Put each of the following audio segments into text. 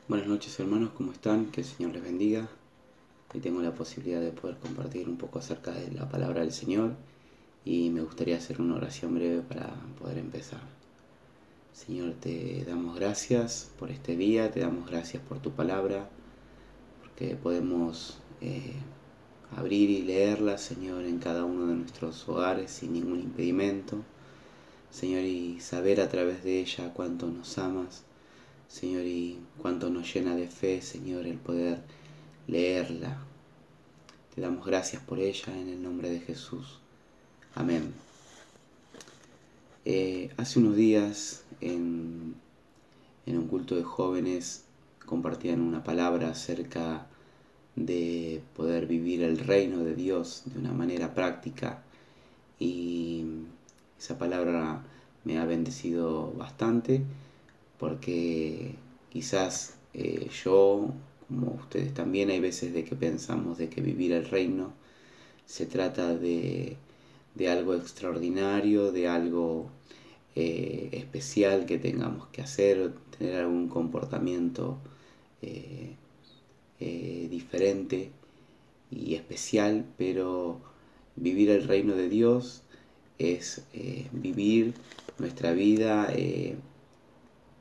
Buenas noches hermanos, ¿cómo están? Que el Señor les bendiga. Hoy tengo la posibilidad de poder compartir un poco acerca de la palabra del Señor y me gustaría hacer una oración breve para poder empezar. Señor, te damos gracias por este día, te damos gracias por tu palabra, porque podemos abrir y leerla, Señor, en cada uno de nuestros hogares sin ningún impedimento. Señor, y saber a través de ella cuánto nos amas, Señor, y cuánto nos llena de fe, Señor, el poder leerla. Te damos gracias por ella en el nombre de Jesús. Amén. Hace unos días en un culto de jóvenes compartían una palabra acerca de poder vivir el reino de Dios de una manera práctica y esa palabra me ha bendecido bastante porque quizás yo, como ustedes también, hay veces de que pensamos de que vivir el reino se trata de algo extraordinario, de algo especial que tengamos que hacer, tener algún comportamiento diferente y especial, pero vivir el reino de Dios es vivir nuestra vida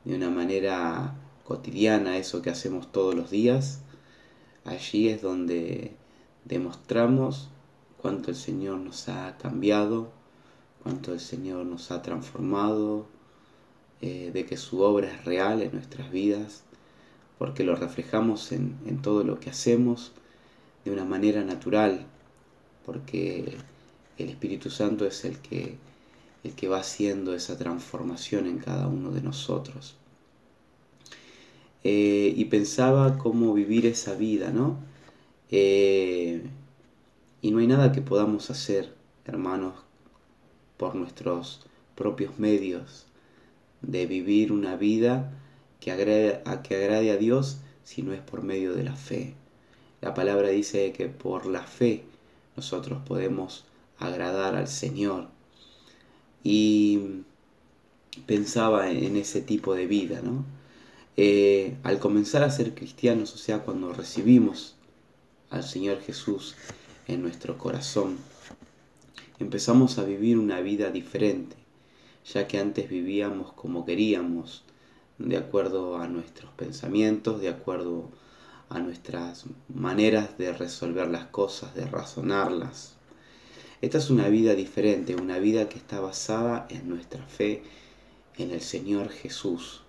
de una manera cotidiana, eso que hacemos todos los días. Allí es donde demostramos cuánto el Señor nos ha cambiado, cuánto el Señor nos ha transformado, de que su obra es real en nuestras vidas, porque lo reflejamos en todo lo que hacemos de una manera natural, porque el Espíritu Santo es el que va haciendo esa transformación en cada uno de nosotros. Y pensaba cómo vivir esa vida, ¿no? Y no hay nada que podamos hacer, hermanos, por nuestros propios medios, de vivir una vida que agrade a Dios si no es por medio de la fe. La palabra dice que por la fe nosotros podemos agradar al Señor. Y pensaba en ese tipo de vida, ¿no? Al comenzar a ser cristianos, o sea, cuando recibimos al Señor Jesús en nuestro corazón, empezamos a vivir una vida diferente, ya que antes vivíamos como queríamos, de acuerdo a nuestros pensamientos, de acuerdo a nuestras maneras de resolver las cosas, de razonarlas. Esta es una vida diferente, una vida que está basada en nuestra fe en el Señor Jesús.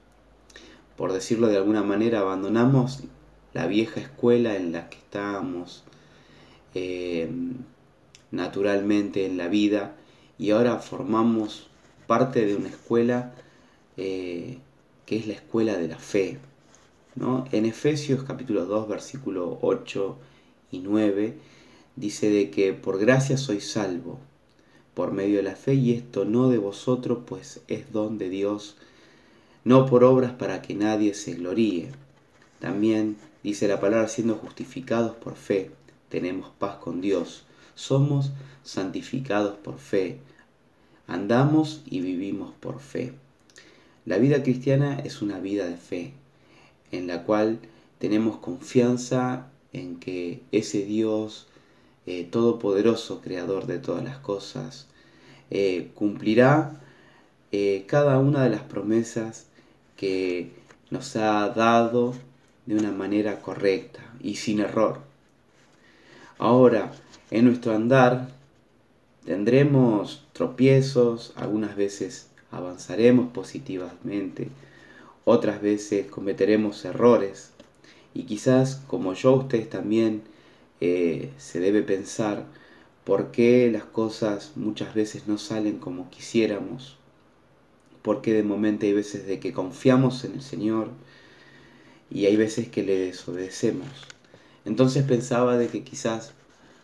Por decirlo de alguna manera, abandonamos la vieja escuela en la que estábamos naturalmente en la vida y ahora formamos parte de una escuela que es la escuela de la fe, ¿no? En Efesios capítulo 2, versículo 8 y 9 dice de que por gracia sois salvo por medio de la fe, y esto no de vosotros, pues es don de Dios, no por obras para que nadie se gloríe. También dice la palabra, siendo justificados por fe, tenemos paz con Dios, somos santificados por fe, andamos y vivimos por fe. La vida cristiana es una vida de fe, en la cual tenemos confianza en que ese Dios todopoderoso, creador de todas las cosas, cumplirá cada una de las promesas que nos ha dado de una manera correcta y sin error. Ahora, en nuestro andar tendremos tropiezos, algunas veces avanzaremos positivamente, otras veces cometeremos errores y quizás, como yo, ustedes también se debe pensar por qué las cosas muchas veces no salen como quisiéramos, porque de momento hay veces de que confiamos en el Señor y hay veces que le desobedecemos. Entonces pensaba de que quizás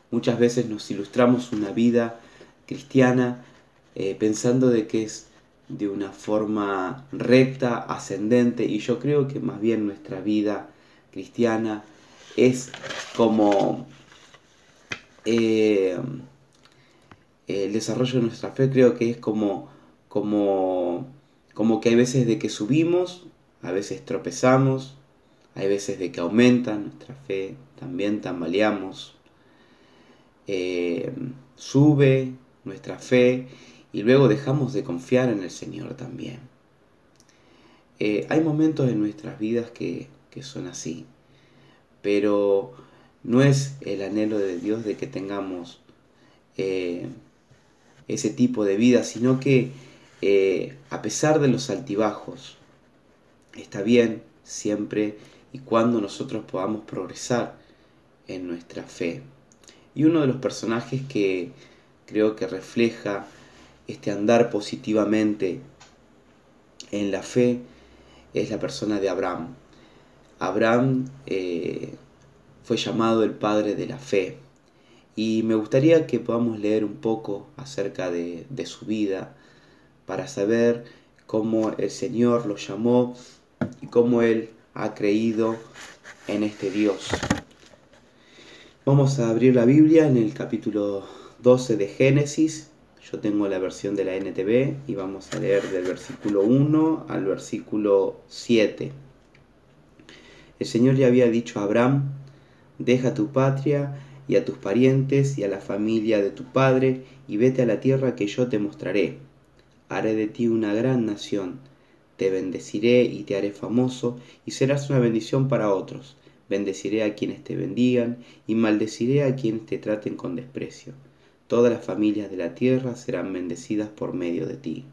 muchas veces nos ilustramos una vida cristiana pensando de que es de una forma recta, ascendente, y yo creo que más bien nuestra vida cristiana es como el desarrollo de nuestra fe, creo que es como que hay veces de que subimos, a veces tropezamos, Hay veces de que aumenta nuestra fe, también tambaleamos, sube nuestra fe y luego dejamos de confiar en el Señor también. Hay momentos en nuestras vidas que son así, pero no es el anhelo de Dios de que tengamos ese tipo de vida, sino que a pesar de los altibajos, está bien siempre y cuando nosotros podamos progresar en nuestra fe. Y uno de los personajes que creo que refleja este andar positivamente en la fe es la persona de Abraham. Abraham fue llamado el padre de la fe. Y me gustaría que podamos leer un poco acerca de su vida para saber cómo el Señor lo llamó y cómo Él ha creído en este Dios. Vamos a abrir la Biblia en el capítulo 12 de Génesis. Yo tengo la versión de la NTV y vamos a leer del versículo 1 al versículo 7. El Señor le había dicho a Abraham: deja tu patria y a tus parientes y a la familia de tu padre y vete a la tierra que yo te mostraré. Haré de ti una gran nación, te bendeciré y te haré famoso y serás una bendición para otros. Bendeciré a quienes te bendigan y maldeciré a quienes te traten con desprecio. Todas las familias de la tierra serán bendecidas por medio de ti.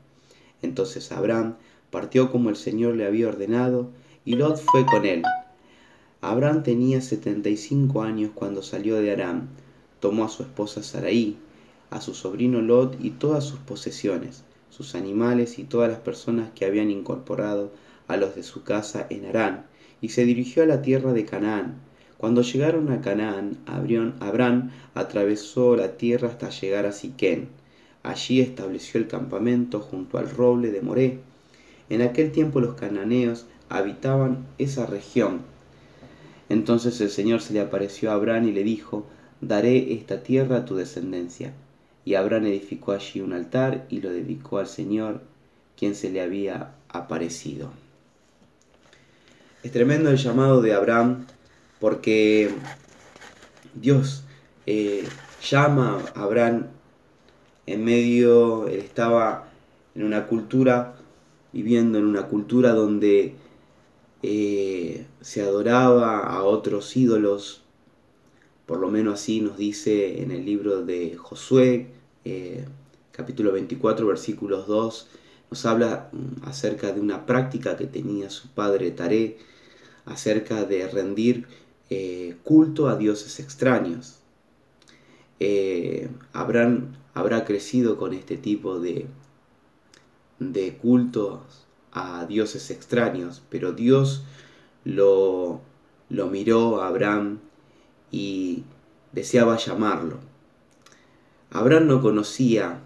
Entonces Abraham partió como el Señor le había ordenado y Lot fue con él. Abraham tenía 75 años cuando salió de Harán. Tomó a su esposa Sarai, a su sobrino Lot y todas sus posesiones, sus animales y todas las personas que habían incorporado a los de su casa en Harán, y se dirigió a la tierra de Canaán. Cuando llegaron a Canaán, Abraham atravesó la tierra hasta llegar a Siquén. Allí estableció el campamento junto al roble de Moré. En aquel tiempo los cananeos habitaban esa región. Entonces el Señor se le apareció a Abraham y le dijo: daré esta tierra a tu descendencia. Y Abraham edificó allí un altar y lo dedicó al Señor, quien se le había aparecido. Es tremendo el llamado de Abraham porque Dios llama a Abraham en medio, él estaba en una cultura, viviendo en una cultura donde se adoraba a otros ídolos. Por lo menos así nos dice en el libro de Josué, capítulo 24, versículos 2, nos habla acerca de una práctica que tenía su padre Taré, acerca de rendir culto a dioses extraños. Abraham habrá crecido con este tipo de cultos a dioses extraños, pero Dios lo miró a Abraham y deseaba llamarlo. Abraham no conocía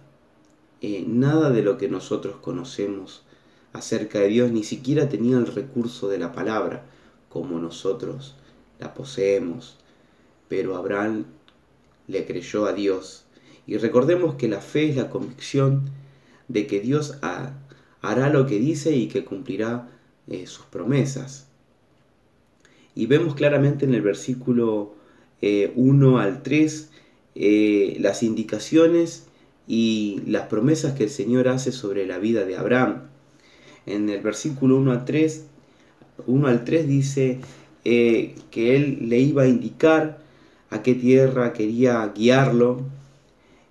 nada de lo que nosotros conocemos acerca de Dios, ni siquiera tenía el recurso de la palabra como nosotros la poseemos, pero Abraham le creyó a Dios. Y recordemos que la fe es la convicción de que Dios hará lo que dice y que cumplirá sus promesas. Y vemos claramente en el versículo 1 al 3 las indicaciones y las promesas que el Señor hace sobre la vida de Abraham. En el versículo 1 al 3 dice que Él le iba a indicar a qué tierra quería guiarlo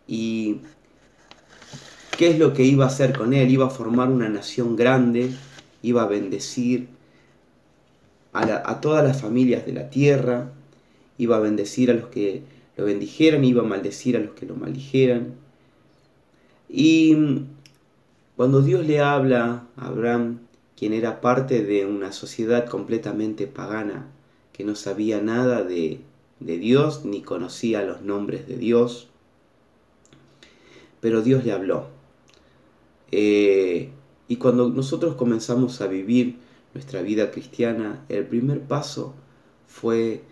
y qué es lo que iba a hacer con él. Iba a formar una nación grande, iba a bendecir a todas las familias de la tierra, iba a bendecir a los que lo bendijeran, iba a maldecir a los que lo maldijeran. Y cuando Dios le habla a Abraham, quien era parte de una sociedad completamente pagana, que no sabía nada de Dios, ni conocía los nombres de Dios, pero Dios le habló. Y cuando nosotros comenzamos a vivir nuestra vida cristiana, el primer paso fue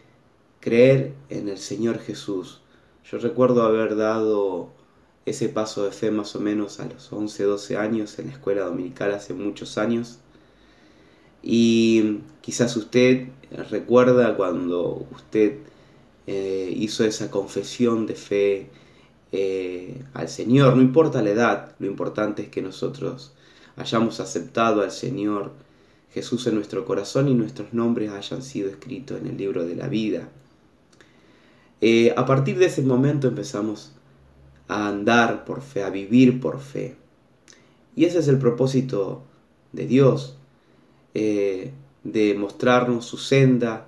creer en el Señor Jesús. Yo recuerdo haber dado ese paso de fe más o menos a los 11, 12 años en la escuela dominical hace muchos años. Y quizás usted recuerda cuando usted hizo esa confesión de fe al Señor. No importa la edad, lo importante es que nosotros hayamos aceptado al Señor Jesús en nuestro corazón y nuestros nombres hayan sido escritos en el libro de la vida. A partir de ese momento empezamos a andar por fe, a vivir por fe. Y ese es el propósito de Dios, de mostrarnos su senda,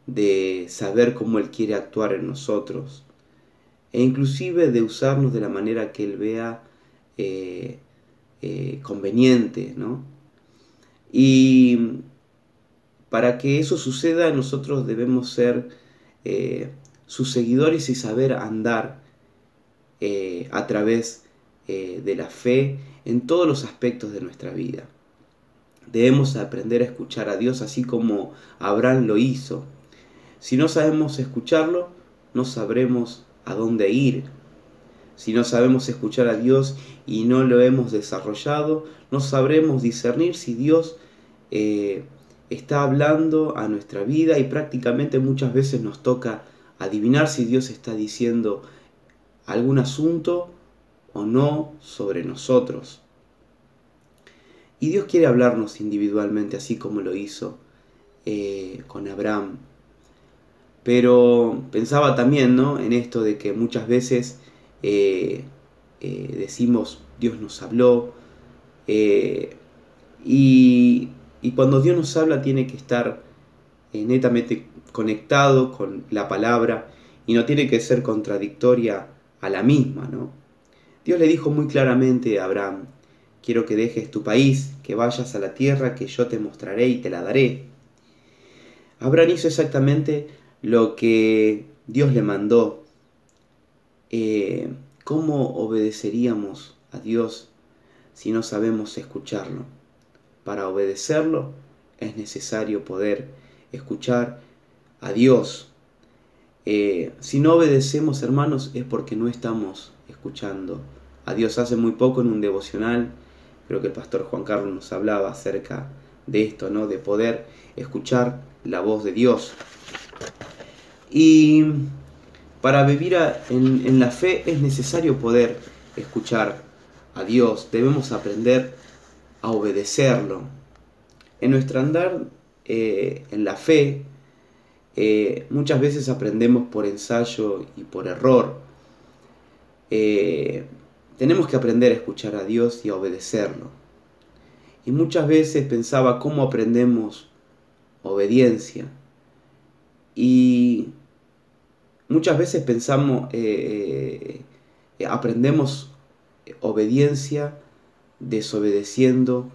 de saber cómo Él quiere actuar en nosotros, e inclusive de usarnos de la manera que Él vea conveniente, ¿no? Y para que eso suceda, nosotros debemos ser sus seguidores y saber andar a través de la fe en todos los aspectos de nuestra vida. Debemos aprender a escuchar a Dios así como Abraham lo hizo. Si no sabemos escucharlo, no sabremos a dónde ir. Si no sabemos escuchar a Dios y no lo hemos desarrollado, no sabremos discernir si Dios está hablando a nuestra vida, y prácticamente muchas veces nos toca adivinar si Dios está diciendo algún asunto o no sobre nosotros. Y Dios quiere hablarnos individualmente, así como lo hizo con Abraham. Pero pensaba también, ¿no?, en esto de que muchas veces decimos Dios nos habló, y cuando Dios nos habla tiene que estar netamente conectado con la palabra y no tiene que ser contradictoria a la misma, ¿no? Dios le dijo muy claramente a Abraham: quiero que dejes tu país, que vayas a la tierra que yo te mostraré y te la daré. Abraham hizo exactamente lo que Dios le mandó. ¿Cómo obedeceríamos a Dios si no sabemos escucharlo? Para obedecerlo es necesario poder escuchar a Dios. Si no obedecemos, hermanos, es porque no estamos escuchando a Dios. Hace muy poco en un devocional, creo que el pastor Juan Carlos nos hablaba acerca de esto, ¿no?, de poder escuchar la voz de Dios. Y para vivir en la fe es necesario poder escuchar a Dios. Debemos aprender a obedecerlo. En nuestro andar en la fe, muchas veces aprendemos por ensayo y por error. Tenemos que aprender a escuchar a Dios y a obedecerlo. Y muchas veces pensaba cómo aprendemos obediencia. Y muchas veces pensamos, aprendemos obediencia desobedeciendo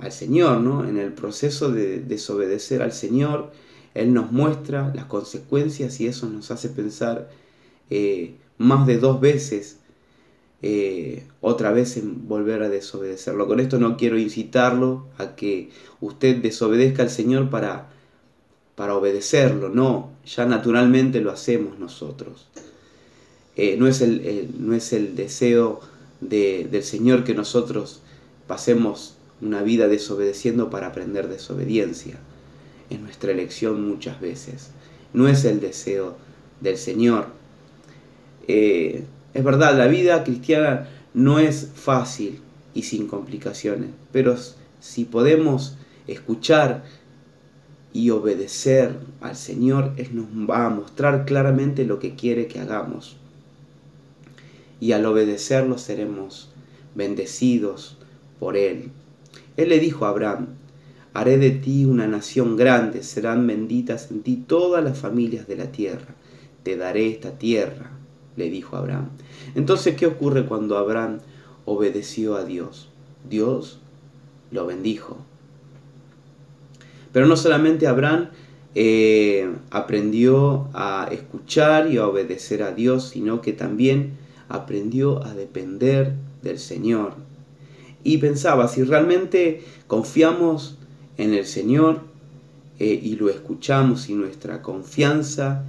al Señor, ¿no? En el proceso de desobedecer al Señor, Él nos muestra las consecuencias y eso nos hace pensar más de 2 veces otra vez en volver a desobedecerlo. Con esto no quiero incitarlo a que usted desobedezca al Señor para obedecerlo, no, ya naturalmente lo hacemos nosotros. No es el deseo del Señor que nosotros pasemos una vida desobedeciendo para aprender desobediencia. Es nuestra elección muchas veces. No es el deseo del Señor. Es verdad, la vida cristiana no es fácil y sin complicaciones, pero si podemos escuchar y obedecer al Señor, Él nos va a mostrar claramente lo que quiere que hagamos. Y al obedecerlo seremos bendecidos por Él. Él le dijo a Abraham: haré de ti una nación grande, serán benditas en ti todas las familias de la tierra. Te daré esta tierra, le dijo a Abraham. Entonces, ¿qué ocurre cuando Abraham obedeció a Dios? Dios lo bendijo. Pero no solamente Abraham aprendió a escuchar y a obedecer a Dios, sino que también aprendió a depender del Señor. Y pensaba, si realmente confiamos en el Señor y lo escuchamos, y nuestra confianza,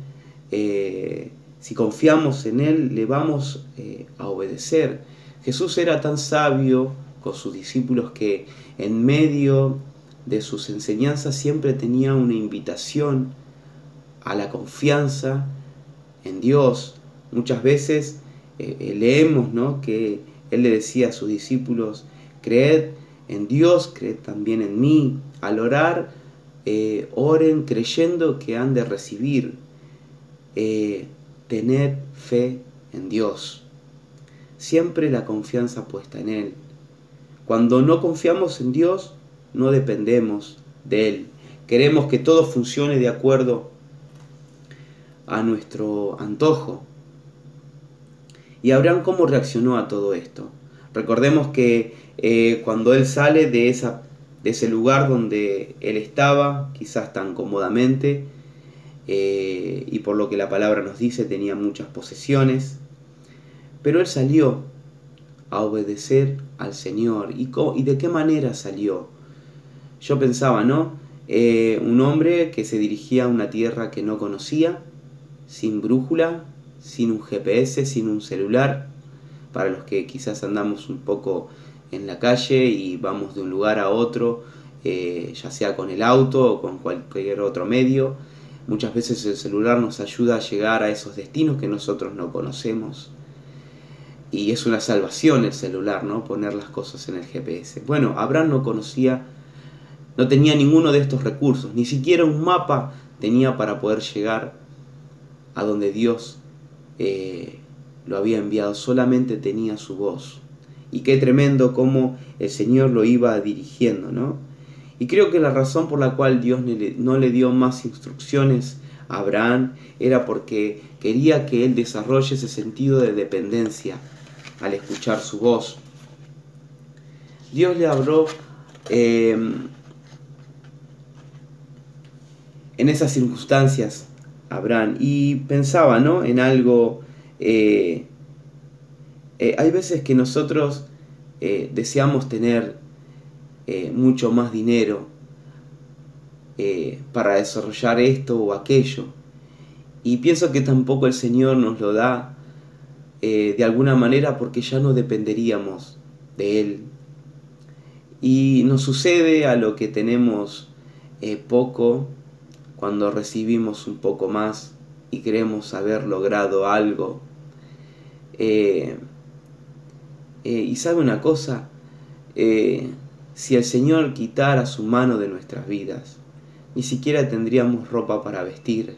si confiamos en Él, le vamos a obedecer. Jesús era tan sabio con sus discípulos que en medio de sus enseñanzas siempre tenía una invitación a la confianza en Dios. Muchas veces leemos, ¿no?, que Él le decía a sus discípulos: creed en Dios, creed también en mí. Al orar, oren creyendo que han de recibir. Tened fe en Dios. Siempre la confianza puesta en Él. Cuando no confiamos en Dios, no dependemos de Él. Queremos que todo funcione de acuerdo a nuestro antojo. ¿Y Abraham cómo reaccionó a todo esto? Recordemos que cuando él sale de ese lugar donde él estaba, quizás tan cómodamente, y por lo que la palabra nos dice, tenía muchas posesiones, pero él salió a obedecer al Señor. ¿Y de qué manera salió? Yo pensaba, ¿no? Un hombre que se dirigía a una tierra que no conocía, sin brújula, sin un GPS, sin un celular. Para los que quizás andamos un poco en la calle y vamos de un lugar a otro, ya sea con el auto o con cualquier otro medio, muchas veces el celular nos ayuda a llegar a esos destinos que nosotros no conocemos. Y es una salvación el celular, ¿no? Poner las cosas en el GPS. Bueno, Abraham no tenía ninguno de estos recursos, ni siquiera un mapa tenía para poder llegar a donde Dios lo había enviado. Solamente tenía su voz. Y qué tremendo cómo el Señor lo iba dirigiendo, ¿no? Y creo que la razón por la cual Dios no le dio más instrucciones a Abraham era porque quería que él desarrolle ese sentido de dependencia al escuchar su voz. Dios le habló en esas circunstancias a Abraham y pensaba, ¿no?, en algo. Hay veces que nosotros deseamos tener mucho más dinero para desarrollar esto o aquello, y pienso que tampoco el Señor nos lo da de alguna manera, porque ya no dependeríamos de Él. Y nos sucede a lo que tenemos poco, cuando recibimos un poco más y creemos haber logrado algo. Y sabe una cosa, si el Señor quitara su mano de nuestras vidas, ni siquiera tendríamos ropa para vestir.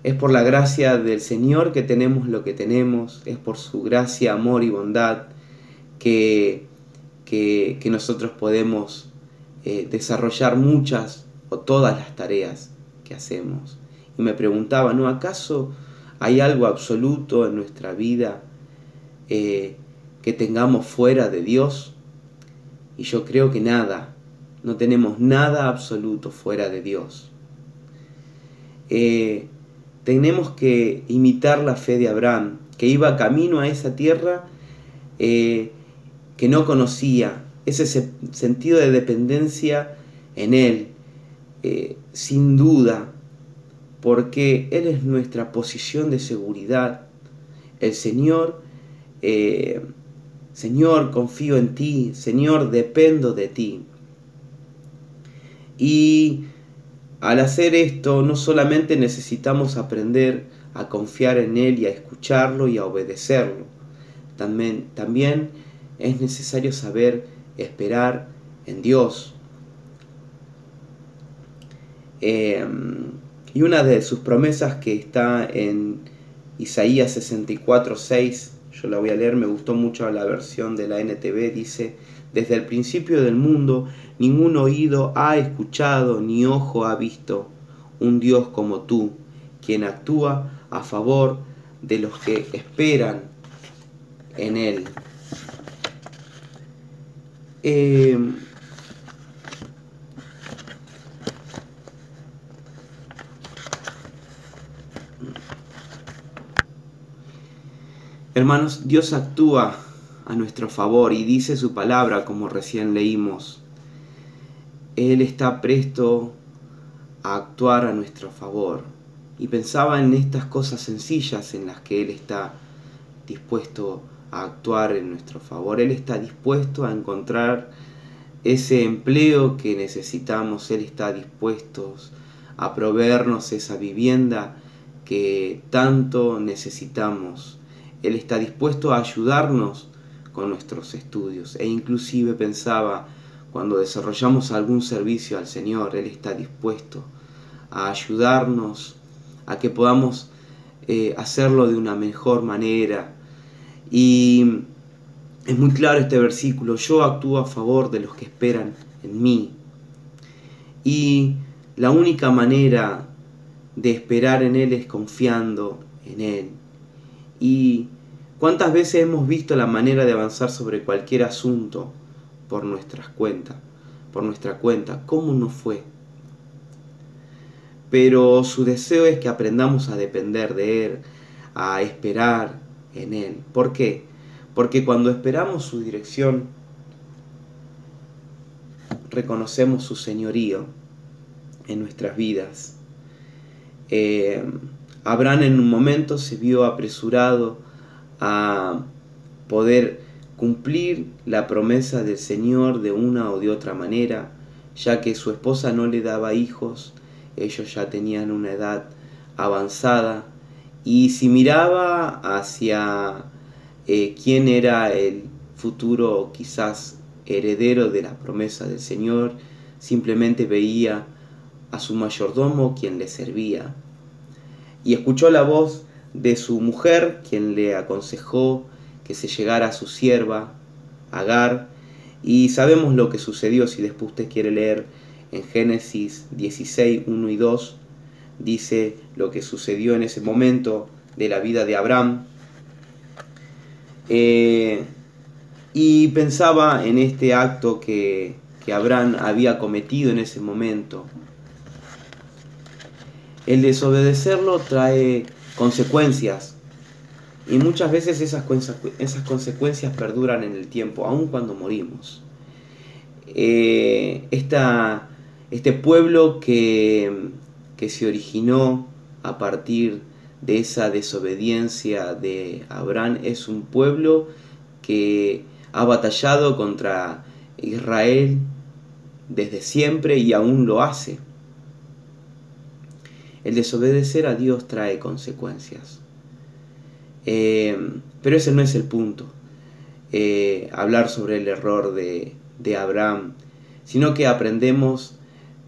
Es por la gracia del Señor que tenemos lo que tenemos, es por su gracia, amor y bondad que nosotros podemos desarrollar muchas o todas las tareas que hacemos. Y me preguntaba, ¿no? ¿Acaso hay algo absoluto en nuestra vida que tengamos fuera de Dios? Y yo creo que nada, no tenemos nada absoluto fuera de Dios. Tenemos que imitar la fe de Abraham, que iba camino a esa tierra que no conocía, ese sentido de dependencia en Él, sin duda, porque Él es nuestra posición de seguridad. El Señor, Señor, confío en ti, Señor, dependo de ti. Y al hacer esto, no solamente necesitamos aprender a confiar en Él y a escucharlo y a obedecerlo, también es necesario saber esperar en Dios. Y una de sus promesas que está en Isaías 64:6, yo la voy a leer, me gustó mucho la versión de la NTV, dice: desde el principio del mundo, ningún oído ha escuchado ni ojo ha visto un Dios como tú, quien actúa a favor de los que esperan en Él. Hermanos, Dios actúa a nuestro favor y dice su palabra, como recién leímos. Él está presto a actuar a nuestro favor. Y pensaba en estas cosas sencillas en las que Él está dispuesto a actuar en nuestro favor. Él está dispuesto a encontrar ese empleo que necesitamos. Él está dispuesto a proveernos esa vivienda que tanto necesitamos. Él está dispuesto a ayudarnos con nuestros estudios. E inclusive pensaba, cuando desarrollamos algún servicio al Señor, Él está dispuesto a ayudarnos a que podamos hacerlo de una mejor manera. Y es muy claro este versículo: yo actúo a favor de los que esperan en mí. Y la única manera de esperar en Él es confiando en Él. Y cuántas veces hemos visto la manera de avanzar sobre cualquier asunto por nuestra cuenta, ¿cómo no fue? Pero su deseo es que aprendamos a depender de Él, a esperar en Él. ¿Por qué? Porque cuando esperamos su dirección, reconocemos su señorío en nuestras vidas. Abraham en un momento se vio apresurado a poder cumplir la promesa del Señor de una o de otra manera, ya que su esposa no le daba hijos. Ellos ya tenían una edad avanzada, y si miraba hacia quién era el futuro quizás heredero de la promesa del Señor, simplemente veía a su mayordomo, quien le servía, y escuchó la voz de su mujer, quien le aconsejó que se llegara a su sierva Agar. Y sabemos lo que sucedió. Si después usted quiere leer en Génesis 16, 1 y 2, dice lo que sucedió en ese momento de la vida de Abraham. Y pensaba en este acto que Abraham había cometido en ese momento. El desobedecerlo trae consecuencias, y muchas veces esas consecuencias perduran en el tiempo, aun cuando morimos. Este pueblo que se originó a partir de esa desobediencia de Abraham es un pueblo que ha batallado contra Israel desde siempre y aún lo hace. El desobedecer a Dios trae consecuencias. Pero ese no es el punto, hablar sobre el error de Abraham, sino que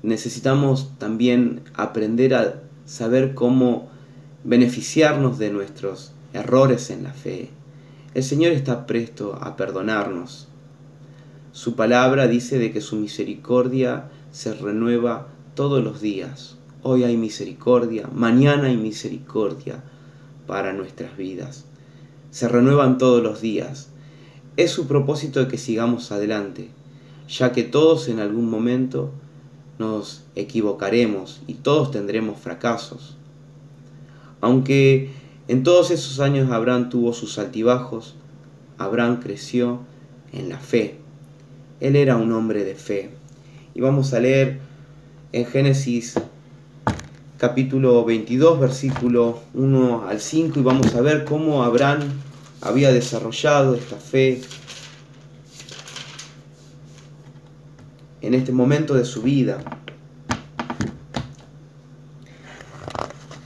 necesitamos también aprender a saber cómo beneficiarnos de nuestros errores en la fe. El Señor está presto a perdonarnos. Su palabra dice de que su misericordia se renueva todos los días. Hoy hay misericordia, mañana hay misericordia para nuestras vidas. Se renuevan todos los días. Es su propósito de que sigamos adelante, ya que todos en algún momento nos equivocaremos y todos tendremos fracasos. Aunque en todos esos años Abraham tuvo sus altibajos, Abraham creció en la fe. Él era un hombre de fe. Y vamos a leer en Génesis capítulo 22, versículo 1 al 5, y vamos a ver cómo Abraham había desarrollado esta fe en este momento de su vida.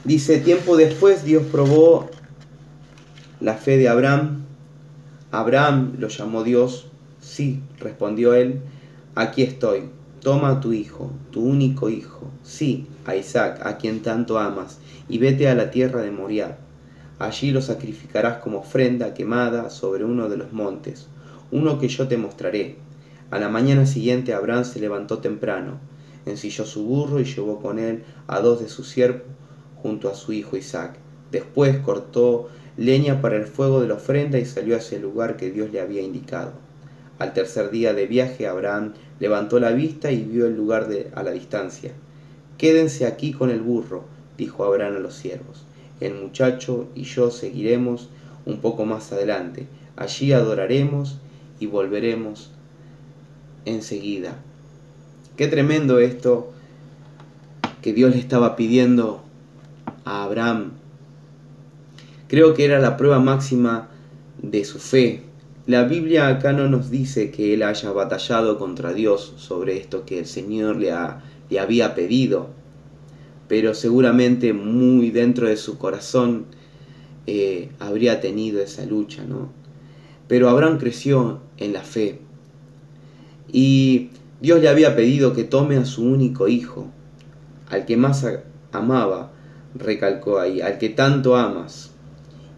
Dice: tiempo después Dios probó la fe de Abraham. Abraham lo llamó Dios. Sí, respondió él, aquí estoy. Toma a tu hijo, tu único hijo, sí, a Isaac, a quien tanto amas, y vete a la tierra de Moriah. Allí lo sacrificarás como ofrenda quemada sobre uno de los montes, uno que yo te mostraré. A la mañana siguiente Abraham se levantó temprano, ensilló su burro y llevó con él a 2 de sus siervos junto a su hijo Isaac. Después cortó leña para el fuego de la ofrenda y salió hacia el lugar que Dios le había indicado. Al tercer día de viaje, Abraham levantó la vista y vio el lugar a la distancia. Quédense aquí con el burro, dijo Abraham a los siervos. El muchacho y yo seguiremos un poco más adelante. Allí adoraremos y volveremos enseguida. Qué tremendo esto que Dios le estaba pidiendo a Abraham. Creo que era la prueba máxima de su fe. La Biblia acá no nos dice que él haya batallado contra Dios sobre esto que el Señor le había pedido, pero seguramente muy dentro de su corazón habría tenido esa lucha, ¿no? Pero Abraham creció en la fe y Dios le había pedido que tome a su único hijo, al que más amaba, recalcó ahí, al que tanto amas,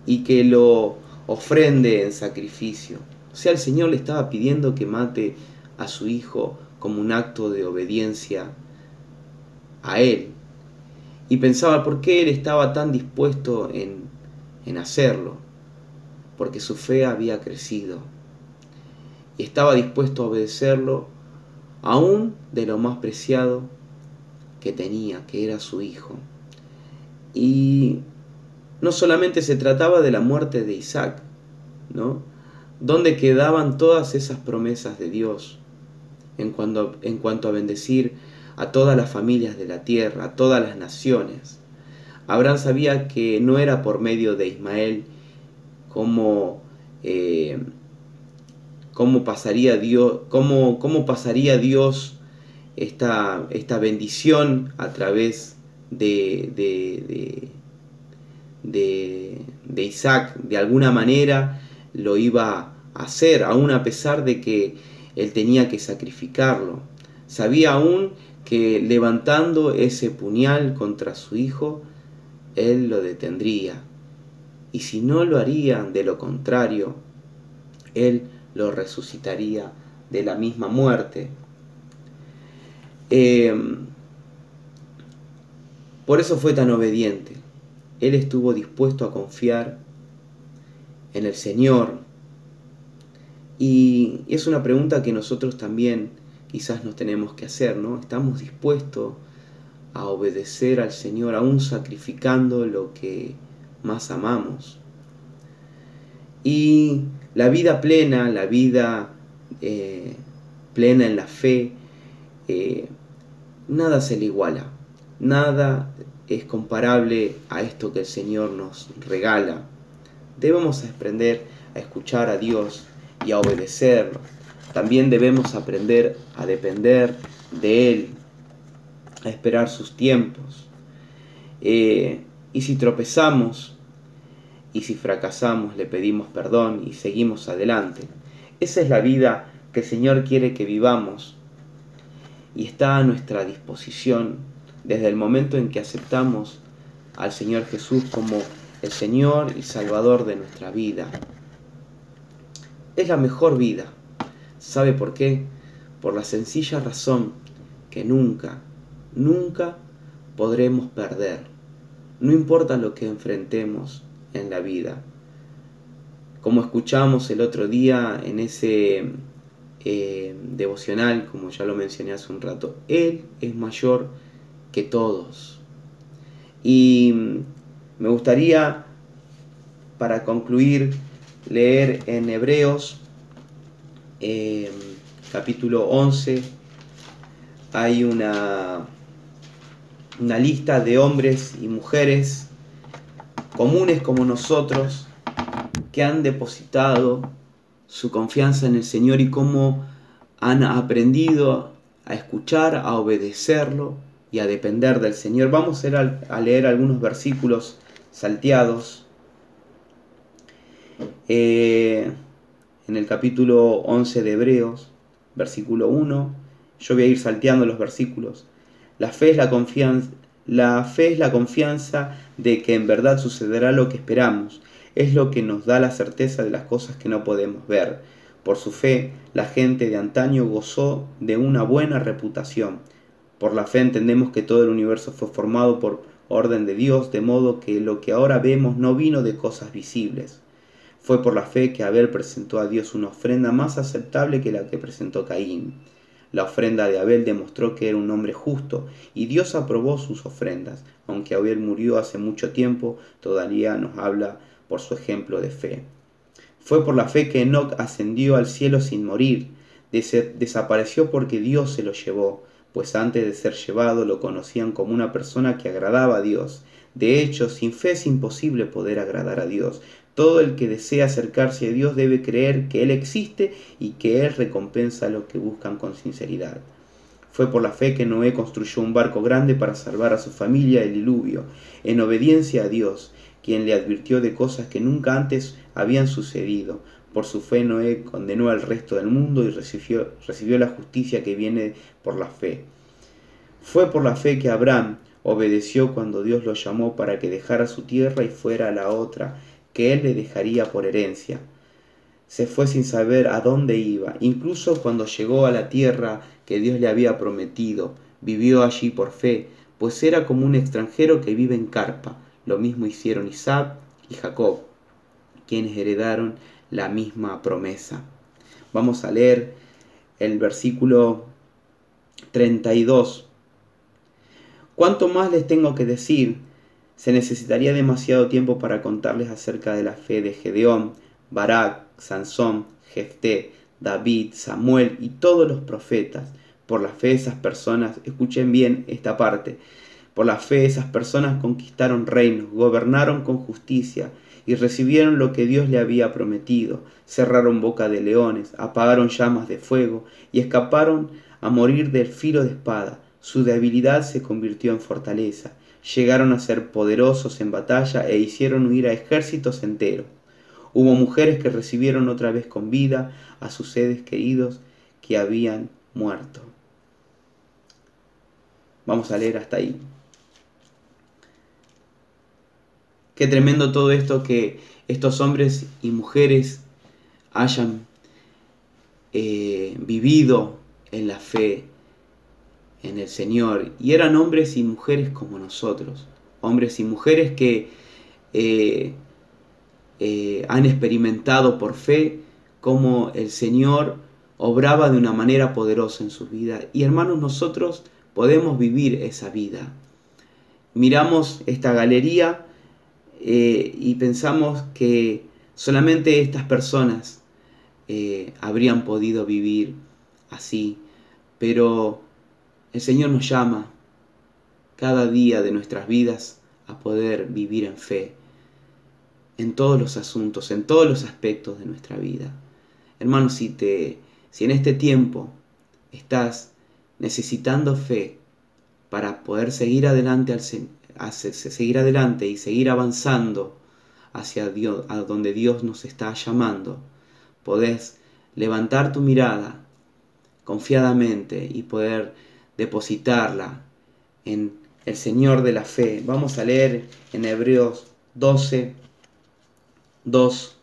y que lo ofrende en sacrificio. O sea, el Señor le estaba pidiendo que mate a su hijo como un acto de obediencia a Él. Y pensaba por qué Él estaba tan dispuesto en hacerlo. Porque su fe había crecido. Y estaba dispuesto a obedecerlo aún de lo más preciado que tenía, que era su hijo. Y no solamente se trataba de la muerte de Isaac, ¿no? ¿Dónde quedaban todas esas promesas de Dios en cuanto a bendecir a todas las familias de la tierra, a todas las naciones? Abraham sabía que no era por medio de Ismael cómo pasaría Dios esta bendición a través de Isaac. De alguna manera lo iba a hacer, aún a pesar de que él tenía que sacrificarlo. Sabía aún que levantando ese puñal contra su hijo, él lo detendría. Y si no lo haría, de lo contrario, él lo resucitaría de la misma muerte. Por eso fue tan obediente. Él estuvo dispuesto a confiar en el Señor. Y es una pregunta que nosotros también quizás nos tenemos que hacer, ¿no? ¿Estamos dispuestos a obedecer al Señor, aún sacrificando lo que más amamos? Y la vida plena, la vida plena en la fe, nada se le iguala, nada es comparable a esto que el Señor nos regala. Debemos aprender a escuchar a Dios y a obedecerlo. También debemos aprender a depender de Él, a esperar sus tiempos. Y si tropezamos y si fracasamos, le pedimos perdón y seguimos adelante. Esa es la vida que el Señor quiere que vivamos y está a nuestra disposición desde el momento en que aceptamos al Señor Jesús como el Señor y Salvador de nuestra vida. Es la mejor vida. ¿Sabe por qué? Por la sencilla razón que nunca podremos perder. No importa lo que enfrentemos en la vida. Como escuchamos el otro día en ese devocional, como ya lo mencioné hace un rato, Él es mayor que todos. Y me gustaría, para concluir, leer en Hebreos capítulo 11. Hay una lista de hombres y mujeres comunes como nosotros que han depositado su confianza en el Señor y cómo han aprendido a escuchar, a obedecerlo y a depender del Señor. Vamos a leer algunos versículos salteados. En el capítulo 11 de Hebreos, versículo 1, yo voy a ir salteando los versículos. La fe es la confianza de que en verdad sucederá lo que esperamos. Es lo que nos da la certeza de las cosas que no podemos ver. Por su fe, la gente de antaño gozó de una buena reputación. Por la fe entendemos que todo el universo fue formado por orden de Dios, de modo que lo que ahora vemos no vino de cosas visibles. Fue por la fe que Abel presentó a Dios una ofrenda más aceptable que la que presentó Caín. La ofrenda de Abel demostró que era un hombre justo, y Dios aprobó sus ofrendas. Aunque Abel murió hace mucho tiempo, todavía nos habla por su ejemplo de fe. Fue por la fe que Enoc ascendió al cielo sin morir. Desapareció porque Dios se lo llevó, pues antes de ser llevado lo conocían como una persona que agradaba a Dios. De hecho, sin fe es imposible poder agradar a Dios, Todo el que desea acercarse a Dios debe creer que Él existe y que Él recompensa a los que buscan con sinceridad. Fue por la fe que Noé construyó un barco grande para salvar a su familia del diluvio, en obediencia a Dios, quien le advirtió de cosas que nunca antes habían sucedido. Por su fe Noé condenó al resto del mundo y recibió la justicia que viene por la fe. Fue por la fe que Abraham obedeció cuando Dios lo llamó para que dejara su tierra y fuera a la otra, que él le dejaría por herencia. Se fue sin saber a dónde iba. Incluso cuando llegó a la tierra que Dios le había prometido, vivió allí por fe, pues era como un extranjero que vive en carpa. Lo mismo hicieron Isaac y Jacob, quienes heredaron la misma promesa. Vamos a leer el versículo 32. ¿Cuánto más les tengo que decir? Se necesitaría demasiado tiempo para contarles acerca de la fe de Gedeón, Barak, Sansón, Jefté, David, Samuel y todos los profetas. Por la fe esas personas, escuchen bien esta parte, por la fe esas personas conquistaron reinos, gobernaron con justicia y recibieron lo que Dios le había prometido, cerraron boca de leones, apagaron llamas de fuego y escaparon a morir del filo de espada. Su debilidad se convirtió en fortaleza, llegaron a ser poderosos en batalla e hicieron huir a ejércitos enteros. Hubo mujeres que recibieron otra vez con vida a sus seres queridos que habían muerto. Vamos a leer hasta ahí. Qué tremendo todo esto, que estos hombres y mujeres hayan vivido en la fe en el Señor. Y eran hombres y mujeres como nosotros. Hombres y mujeres que han experimentado por fe cómo el Señor obraba de una manera poderosa en sus vidas. Y hermanos, nosotros podemos vivir esa vida. Miramos esta galería y pensamos que solamente estas personas habrían podido vivir así, pero el Señor nos llama cada día de nuestras vidas a poder vivir en fe, en todos los asuntos, en todos los aspectos de nuestra vida. Hermanos, si en este tiempo estás necesitando fe para poder seguir adelante, seguir adelante y seguir avanzando hacia Dios, a donde Dios nos está llamando, podés levantar tu mirada confiadamente y poder depositarla en el Señor de la fe. Vamos a leer en Hebreos 12, 2,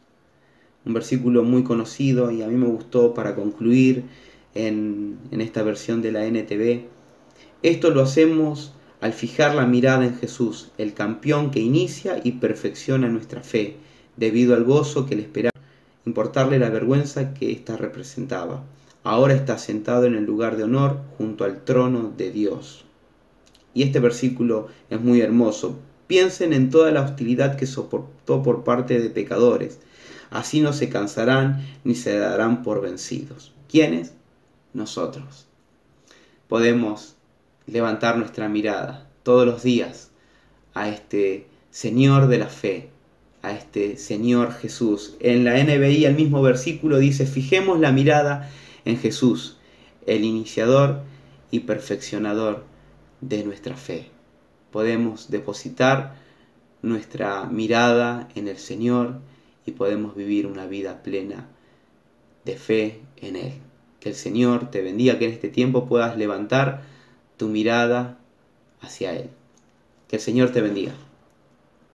un versículo muy conocido y a mí me gustó para concluir en esta versión de la NTV. Esto lo hacemos al fijar la mirada en Jesús, el campeón que inicia y perfecciona nuestra fe, debido al gozo que le esperaba, importarle la vergüenza que ésta representaba. Ahora está sentado en el lugar de honor junto al trono de Dios. Y este versículo es muy hermoso. Piensen en toda la hostilidad que soportó por parte de pecadores. Así no se cansarán ni se darán por vencidos. ¿Quiénes? Nosotros. Podemos levantar nuestra mirada todos los días a este Señor de la fe, a este Señor Jesús. En la NBI el mismo versículo dice: fijemos la mirada en Jesús, el iniciador y perfeccionador de nuestra fe. Podemos depositar nuestra mirada en el Señor y podemos vivir una vida plena de fe en Él. Que el Señor te bendiga, que en este tiempo puedas levantar tu mirada hacia Él. Que el Señor te bendiga.